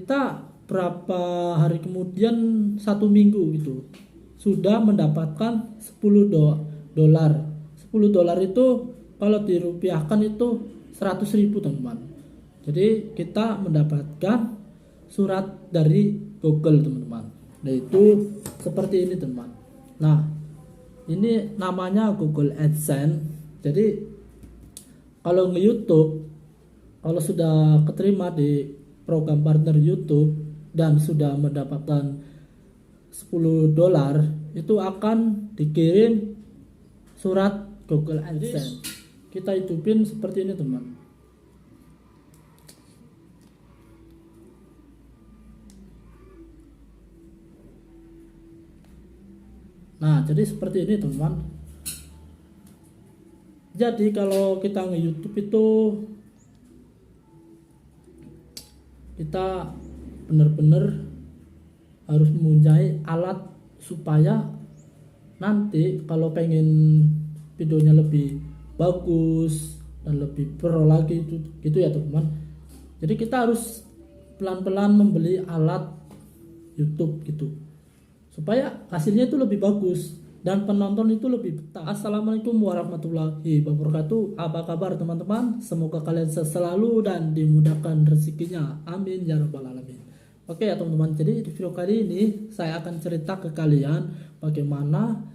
kita berapa hari kemudian, 1 minggu gitu, sudah mendapatkan 10 dolar. 10 dolar itu kalau dirupiahkan itu 100.000 teman-teman. Jadi kita mendapatkan surat dari Google teman-teman. Nah itu seperti ini teman. Nah ini namanya Google AdSense. Jadi kalau nge-YouTube, kalau sudah keterima di program partner YouTube dan sudah mendapatkan 10 dolar, itu akan dikirim surat Google AdSense. Kita hidupin seperti ini teman. Nah jadi seperti ini teman. Jadi kalau kita nge-YouTube itu kita benar-benar harus mempunyai alat supaya nanti kalau pengen videonya lebih bagus dan lebih pro lagi itu gitu ya teman. Jadi kita harus pelan-pelan membeli alat YouTube gitu supaya hasilnya itu lebih bagus dan penonton itu lebih betah. Assalamualaikum warahmatullahi wabarakatuh. Apa kabar teman-teman? Semoga kalian selalu dan dimudahkan rezekinya. Amin ya rabbal alamin. Oke ya teman-teman, jadi di video kali ini saya akan cerita ke kalian bagaimana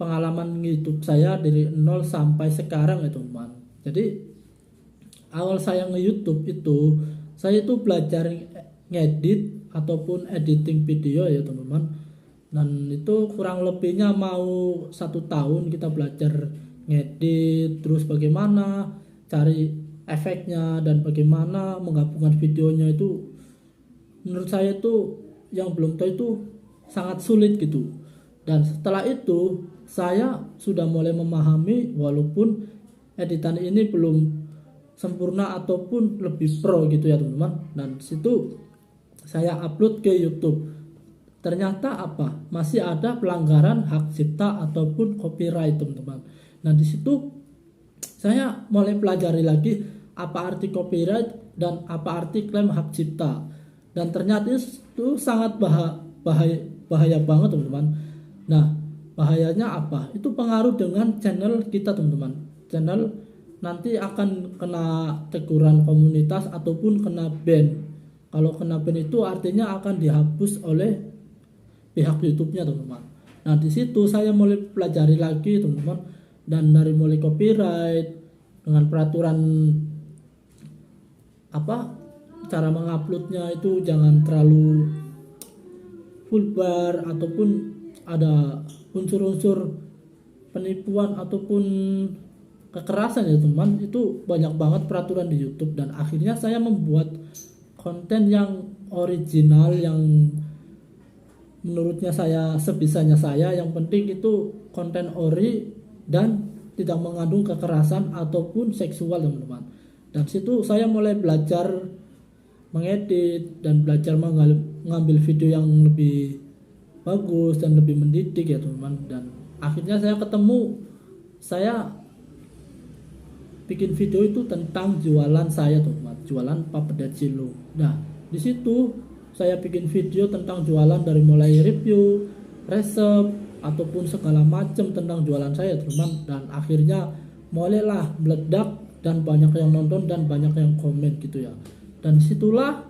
pengalaman YouTube saya dari 0 sampai sekarang ya teman-teman. Jadi awal saya nge-YouTube itu, saya itu belajar ngedit ataupun editing video ya teman-teman. Dan itu kurang lebihnya mau 1 tahun kita belajar ngedit, terus bagaimana cari efeknya dan bagaimana menggabungkan videonya. Itu menurut saya itu yang belum tahu itu sangat sulit gitu. Dan setelah itu saya sudah mulai memahami walaupun editan ini belum sempurna ataupun lebih pro gitu ya teman-teman. Dan situ saya upload ke YouTube. Ternyata apa? Masih ada pelanggaran hak cipta ataupun copyright teman-teman. Nah di situ saya mulai pelajari lagi apa arti copyright dan apa arti klaim hak cipta. Dan ternyata itu sangat bahaya banget teman-teman. Nah bahayanya apa? Itu pengaruh dengan channel kita teman-teman. Channel nanti akan kena teguran komunitas ataupun kena ban. Kalau kena ban itu artinya akan dihapus oleh pihak YouTube-nya teman-teman. Nah di situ saya mulai pelajari lagi teman-teman, dan dari mulai copyright dengan peraturan apa cara menguploadnya itu jangan terlalu full bar ataupun ada unsur-unsur penipuan ataupun kekerasan ya teman. Itu banyak banget peraturan di YouTube dan akhirnya saya membuat konten yang original yang menurutnya saya sebisanya saya, yang penting itu konten ori dan tidak mengandung kekerasan ataupun seksual teman-teman. Dan situ saya mulai belajar mengedit dan belajar mengambil video yang lebih bagus dan lebih mendidik ya teman-teman. Dan akhirnya saya bikin video itu tentang jualan saya teman-teman, jualan papeda cilok. Nah di situ saya bikin video tentang jualan dari mulai review, resep ataupun segala macam tentang jualan saya teman-teman. Dan akhirnya mulailah meledak dan banyak yang nonton dan banyak yang komen gitu ya. Dan situlah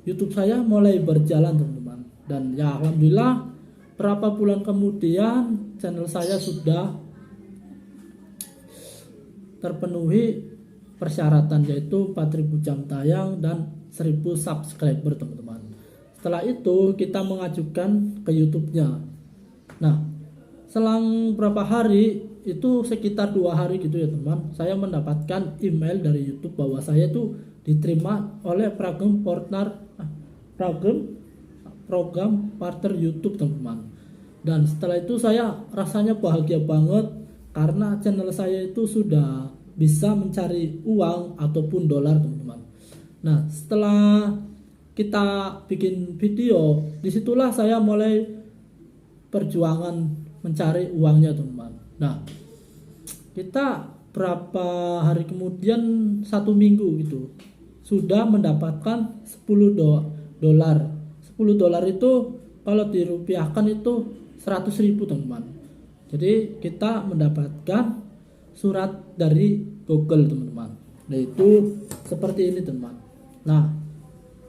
YouTube saya mulai berjalan teman-teman. Dan ya alhamdulillah berapa bulan kemudian channel saya sudah terpenuhi persyaratan, yaitu 4.000 jam tayang dan 1.000 subscriber teman-teman. Setelah itu kita mengajukan ke YouTube-nya. Nah selang berapa hari, itu sekitar 2 hari gitu ya teman, saya mendapatkan email dari YouTube bahwa saya itu diterima oleh program partner YouTube teman-teman. Dan setelah itu saya rasanya bahagia banget karena channel saya itu sudah bisa mencari uang ataupun dolar teman-teman. Nah setelah kita bikin video, disitulah saya mulai perjuangan mencari uangnya teman-teman. Nah kita berapa hari kemudian, 1 minggu gitu, sudah mendapatkan 10 dolar. 10 dolar itu kalau dirupiahkan itu 100.000 teman-teman. Jadi kita mendapatkan surat dari Google teman-teman. Nah itu seperti ini teman. Nah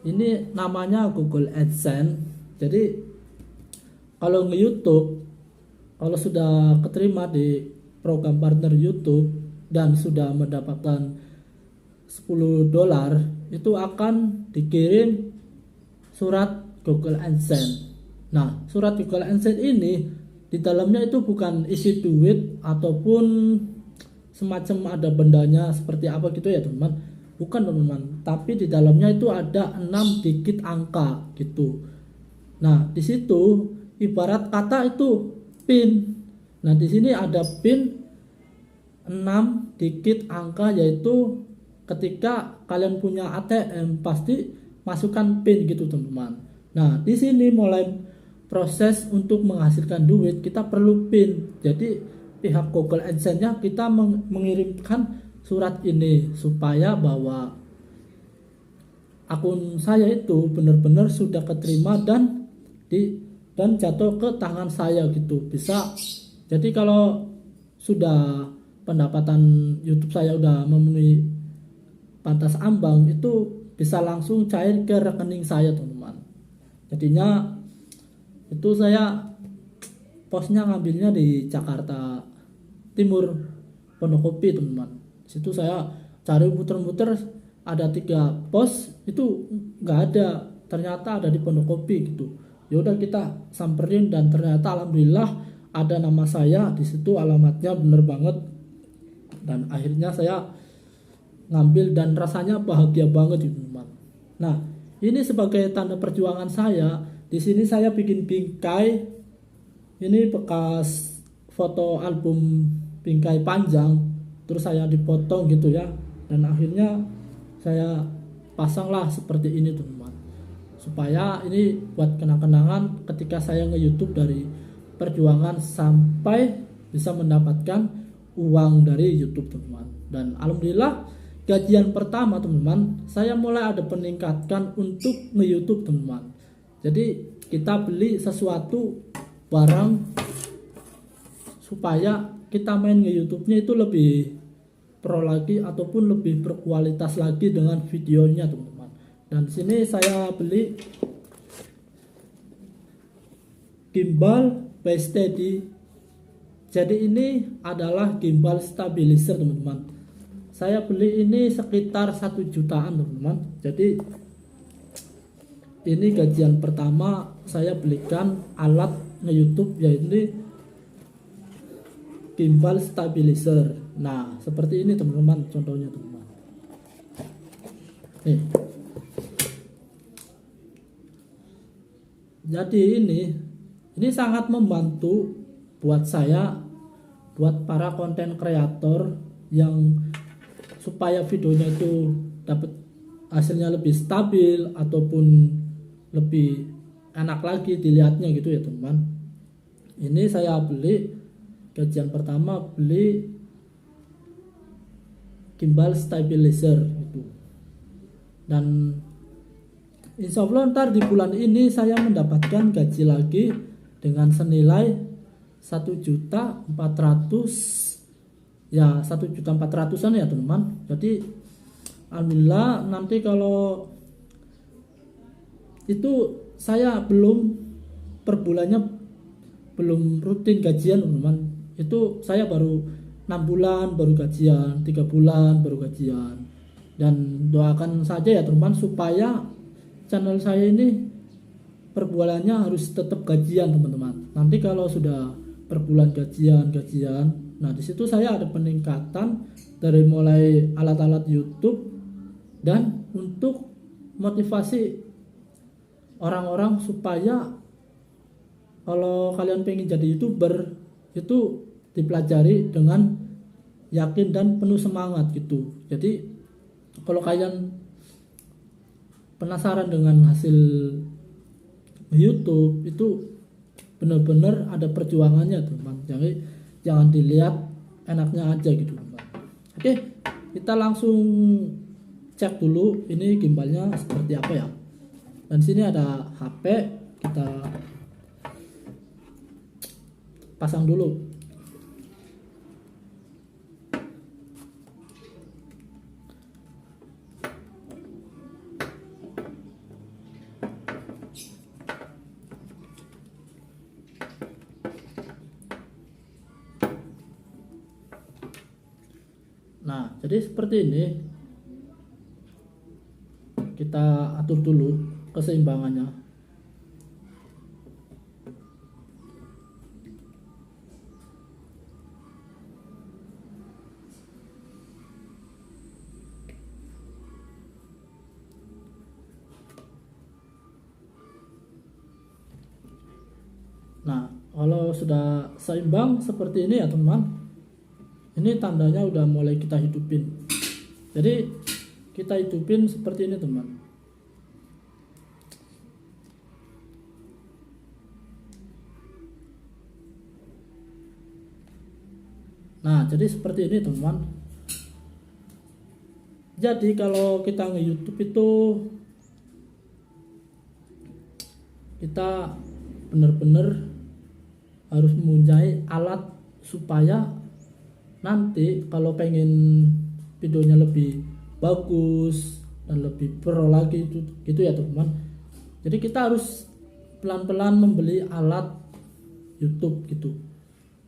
ini namanya Google AdSense. Jadi kalau nge-YouTube, kalau sudah keterima di program partner YouTube dan sudah mendapatkan 10 dolar, itu akan dikirim surat Google AdSense. Nah, surat Google AdSense ini di dalamnya itu bukan isi duit ataupun semacam ada bendanya seperti apa gitu ya teman-teman. Bukan teman-teman, tapi di dalamnya itu ada 6 digit angka gitu. Nah, di situ ibarat kata itu PIN. Nah, di sini ada PIN 6 digit angka, yaitu ketika kalian punya ATM pasti masukkan PIN gitu teman-teman. Nah, di sini mulai proses untuk menghasilkan duit kita perlu PIN. Jadi pihak Google AdSense-nya kita mengirimkan surat ini supaya bahwa akun saya itu benar-benar sudah keterima dan jatuh ke tangan saya gitu. Bisa. Jadi kalau sudah pendapatan YouTube saya udah memenuhi batas ambang, itu bisa langsung cair ke rekening saya teman-teman. Jadinya itu saya posnya ngambilnya di Jakarta Timur, Pondokopi teman-teman. Situ saya cari muter-muter, ada 3 pos itu nggak ada, ternyata ada di Pondokopi gitu. Ya udah kita samperin dan ternyata alhamdulillah ada nama saya di situ, alamatnya bener banget. Dan akhirnya saya ngambil dan rasanya bahagia banget gitu teman. Nah, ini sebagai tanda perjuangan saya. Di sini saya bikin bingkai. Ini bekas foto album bingkai panjang, terus saya dipotong gitu ya. Dan akhirnya saya pasanglah seperti ini teman-teman. Supaya ini buat kenang-kenangan ketika saya nge-YouTube dari perjuangan sampai bisa mendapatkan uang dari YouTube teman-teman. Dan alhamdulillah gajian pertama teman-teman saya mulai ada peningkatan untuk nge-YouTube teman-teman. Jadi kita beli sesuatu barang supaya kita main nge-YouTube-nya itu lebih pro lagi ataupun lebih berkualitas lagi dengan videonya teman-teman. Dan sini saya beli gimbal by Steady. Jadi ini adalah gimbal stabilizer teman-teman. Saya beli ini sekitar 1 jutaan teman-teman. Jadi ini gajian pertama saya belikan alat nge-YouTube, yaitu gimbal stabilizer. Nah seperti ini teman-teman, contohnya teman-teman. Nih. Jadi ini sangat membantu buat saya, buat para konten kreator yang supaya videonya itu dapat hasilnya lebih stabil ataupun lebih enak lagi dilihatnya gitu ya teman. Ini saya beli gajian pertama beli gimbal stabilizer gitu. Dan insya Allah ntar di bulan ini saya mendapatkan gaji lagi dengan senilai 1.400.000 ya, 1.400.000-an ya teman. Jadi alhamdulillah nanti kalau itu saya belum per bulannya belum rutin gajian teman. Itu saya baru 6 bulan baru gajian, 3 bulan baru gajian. Dan doakan saja ya teman supaya channel saya ini per bulannya harus tetap gajian teman-teman. Nanti kalau sudah per bulan gajian, nah di situ saya ada peningkatan dari mulai alat-alat YouTube dan untuk motivasi orang-orang supaya kalau kalian pengen jadi YouTuber itu dipelajari dengan yakin dan penuh semangat gitu. Jadi kalau kalian penasaran dengan hasil YouTube itu benar-benar ada perjuangannya teman. Jadi jangan dilihat enaknya aja gitu teman. Oke, kita langsung cek dulu ini gimbalnya seperti apa ya. Dan sini ada HP, kita pasang dulu. Nah, jadi seperti ini. Kita atur dulu keseimbangannya. Nah, kalau sudah seimbang seperti ini ya teman, ini tandanya udah mulai kita hidupin. Jadi kita hidupin seperti ini teman. Nah, jadi seperti ini teman. Jadi kalau kita nge-YouTube itu kita benar-benar harus mempunyai alat supaya nanti kalau pengen videonya lebih bagus dan lebih pro lagi itu gitu ya teman. Jadi kita harus pelan-pelan membeli alat YouTube gitu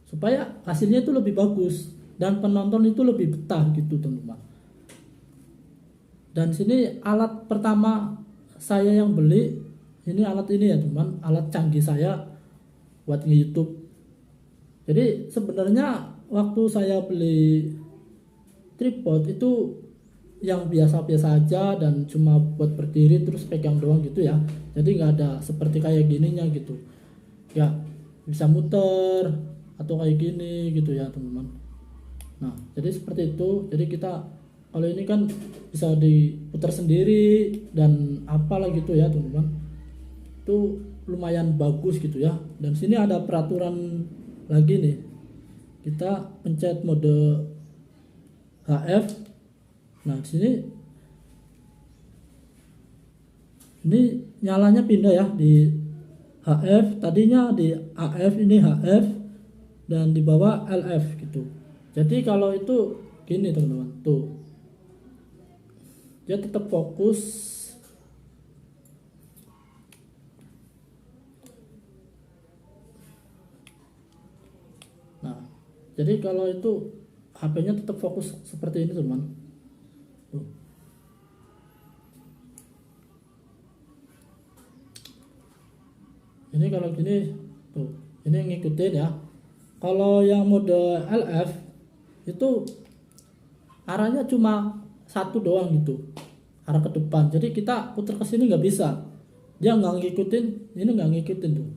supaya hasilnya itu lebih bagus dan penonton itu lebih betah gitu teman-teman. Dan sini alat pertama saya yang beli ini alat ini ya teman, alat canggih saya buat nge-YouTube. Jadi sebenarnya waktu saya beli tripod itu yang biasa-biasa aja dan cuma buat berdiri terus pegang doang gitu ya. Jadi nggak ada seperti kayak gininya gitu. Ya bisa muter atau kayak gini gitu ya teman-teman. Nah jadi seperti itu. Jadi kita kalau ini kan bisa diputar sendiri dan apalah gitu ya teman-teman. Itu lumayan bagus gitu ya. Dan sini ada peraturan lagi nih. Kita pencet mode HF. Nah di sini ini nyalanya pindah ya di HF, tadinya di AF, ini HF dan di bawah LF gitu. Jadi kalau itu gini teman-teman, tuh dia tetap fokus. Nah jadi kalau itu HP-nya tetap fokus seperti ini teman. Tuh. Ini kalau gini tuh, ini ngikutin ya. Kalau yang mode LF itu arahnya cuma satu doang gitu, arah ke depan. Jadi kita putar ke sini nggak bisa, dia nggak ngikutin, ini nggak ngikutin tuh.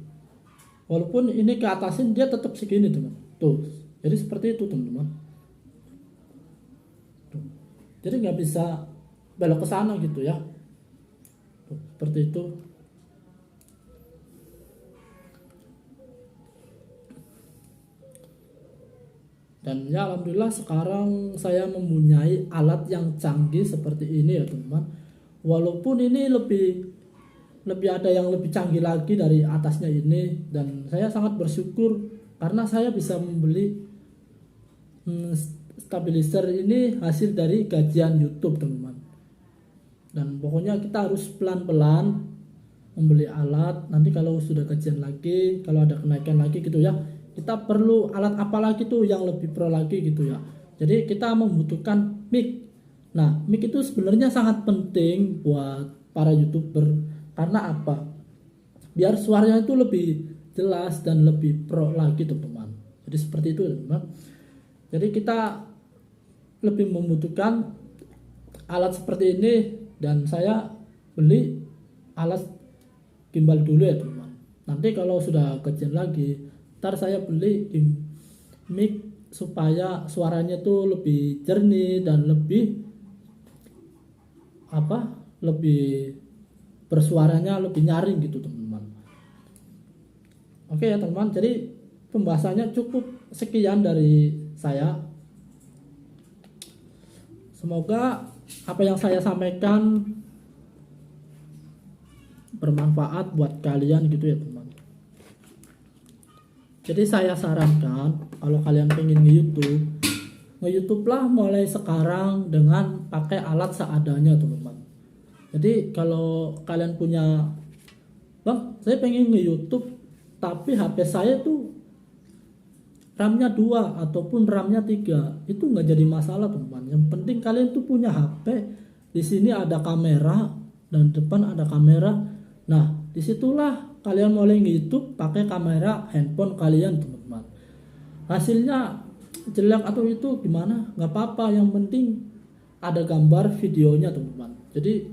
Walaupun ini ke atasin dia tetap segini teman. Tuh, jadi seperti itu teman-teman. Jadi nggak bisa belok ke sana gitu ya. Tuh, seperti itu. Dan ya alhamdulillah sekarang saya mempunyai alat yang canggih seperti ini ya teman-teman. Walaupun ini lebih ada yang lebih canggih lagi dari atasnya ini, dan saya sangat bersyukur karena saya bisa membeli stabilizer ini hasil dari gajian YouTube teman-teman. Dan pokoknya kita harus pelan-pelan membeli alat. Nanti kalau sudah gajian lagi, kalau ada kenaikan lagi gitu ya, kita perlu alat apa lagi tuh yang lebih pro lagi gitu ya. Jadi kita membutuhkan mic. Nah mic itu sebenarnya sangat penting buat para YouTuber. Karena apa? Biar suaranya itu lebih jelas dan lebih pro lagi teman-teman. Jadi seperti itu teman-teman. Jadi kita lebih membutuhkan alat seperti ini, dan saya beli alat gimbal dulu ya teman-teman. Nanti kalau sudah gajian lagi, ntar saya beli mic supaya suaranya tuh lebih jernih dan lebih lebih bersuaranya lebih nyaring gitu teman-teman. Oke ya teman-teman, jadi pembahasannya cukup sekian dari saya. Semoga apa yang saya sampaikan bermanfaat buat kalian gitu ya teman. Jadi saya sarankan kalau kalian pengen nge-YouTube lah mulai sekarang dengan pakai alat seadanya teman-teman. Jadi kalau kalian punya, bang saya pengen nge-YouTube tapi HP saya tuh RAM-nya 2 ataupun RAM-nya 3, itu nggak jadi masalah teman-teman. Yang penting kalian tuh punya HP, di sini ada kamera dan depan ada kamera. Nah disitulah kalian mulai nge-YouTube pakai kamera handphone kalian teman-teman. Hasilnya jelek atau itu gimana nggak apa-apa, yang penting ada gambar videonya teman-teman. Jadi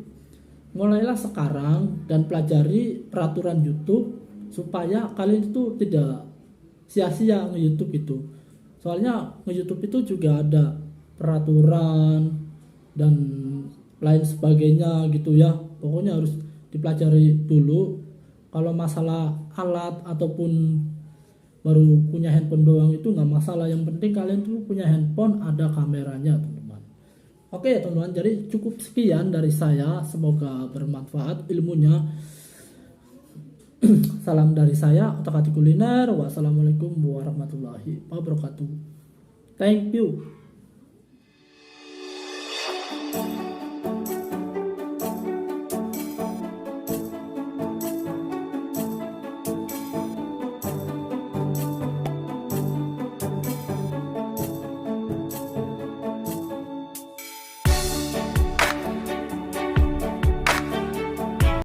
mulailah sekarang dan pelajari peraturan YouTube supaya kalian itu tidak sia-sia nge-YouTube itu. Soalnya nge-YouTube itu juga ada peraturan dan lain sebagainya gitu ya. Pokoknya harus dipelajari dulu. Kalau masalah alat ataupun baru punya handphone doang itu nggak masalah, yang penting kalian tuh punya handphone ada kameranya teman-teman. Oke teman-teman, jadi cukup sekian dari saya, semoga bermanfaat ilmunya. Salam dari saya, Otak Atik Kuliner. Wassalamualaikum warahmatullahi wabarakatuh. Thank you.